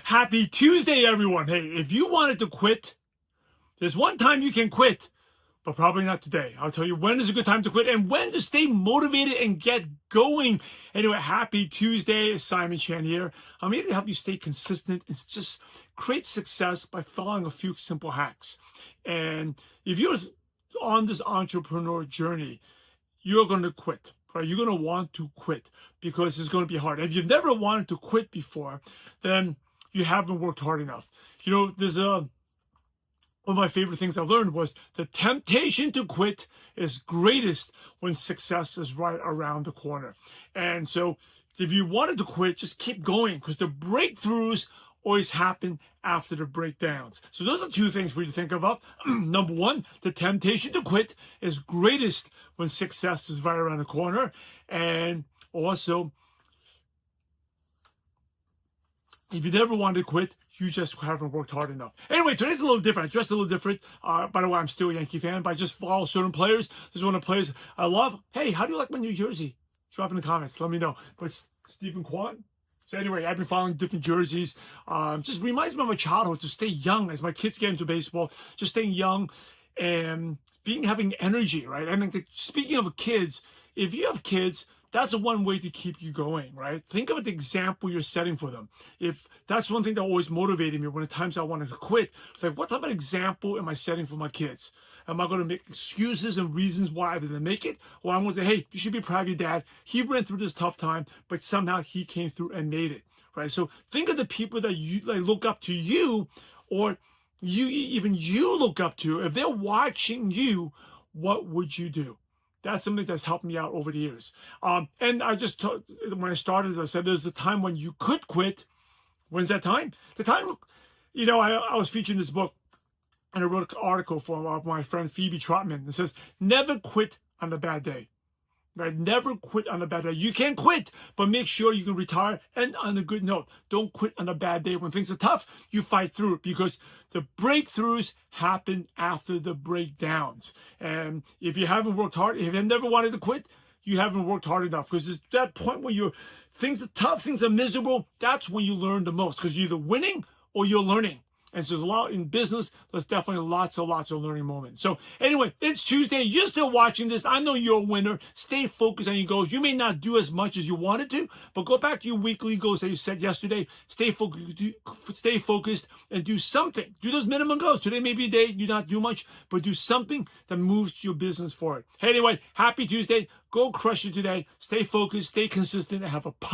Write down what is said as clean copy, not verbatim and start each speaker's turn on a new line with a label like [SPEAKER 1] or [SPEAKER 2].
[SPEAKER 1] Happy Tuesday, everyone. Hey, if you wanted to quit, there's one time you can quit, but probably not today. I'll tell you when is a good time to quit and when to stay motivated and get going. Anyway, happy Tuesday. Simon Chan here. I'm here to help you stay consistent and just create success by following a few simple hacks. And if you're on this entrepreneur journey, you're going to quit. Right? You're going to want to quit because it's going to be hard. If you've never wanted to quit before, then you haven't worked hard enough. You know, there's one of my favorite things I've learned was the temptation to quit is greatest when success is right around the corner. And so if you wanted to quit, just keep going because the breakthroughs always happen after the breakdowns. So those are two things for you to think about. Number one, the temptation to quit is greatest when success is right around the corner. And also, if you never wanted to quit, you just haven't worked hard enough. Anyway, today's a little different. I dressed a little different. By the way, I'm still a Yankee fan, but I just follow certain players. This is one of the players I love. Hey, how do you like my new jersey? Drop in the comments. Let me know. But Stephen Kwan. So anyway, I've been following different jerseys. Just reminds me of my childhood to stay young as my kids get into baseball. Just staying young and having energy, right? I mean, speaking of kids, if you have kids, that's one way to keep you going, right? Think of the example you're setting for them. If that's one thing that always motivated me when the times I wanted to quit. It's like, what type of example am I setting for my kids? Am I going to make excuses and reasons why I didn't make it? Or I'm going to say, hey, you should be proud of your dad. He went through this tough time, but somehow he came through and made it, right? So think of the people that you look up to you, or even you look up to. If they're watching you, what would you do? That's something that's helped me out over the years. And I just, when I started, I said, there's a time when you could quit. When's that time? The time, you know, I was featured in this book, and I wrote an article for my friend Phoebe Trotman. It says, never quit on a bad day. Right? Never quit on a bad day. You can quit, but make sure you can retire and on a good note. Don't quit on a bad day. When things are tough, you fight through it because the breakthroughs happen after the breakdowns. And if you haven't worked hard, if you've never wanted to quit, you haven't worked hard enough because it's that point where things are tough, things are miserable. That's when you learn the most because you're either winning or you're learning. And so there's a lot in business. There's definitely lots of learning moments. So anyway, it's Tuesday. You're still watching this. I know you're a winner. Stay focused on your goals. You may not do as much as you wanted to, but go back to your weekly goals that you set yesterday. Stay focused and do something. Do those minimum goals. Today may be a day you not do much, but do something that moves your business forward. Hey, anyway, happy Tuesday. Go crush it today. Stay focused, stay consistent, and have a positive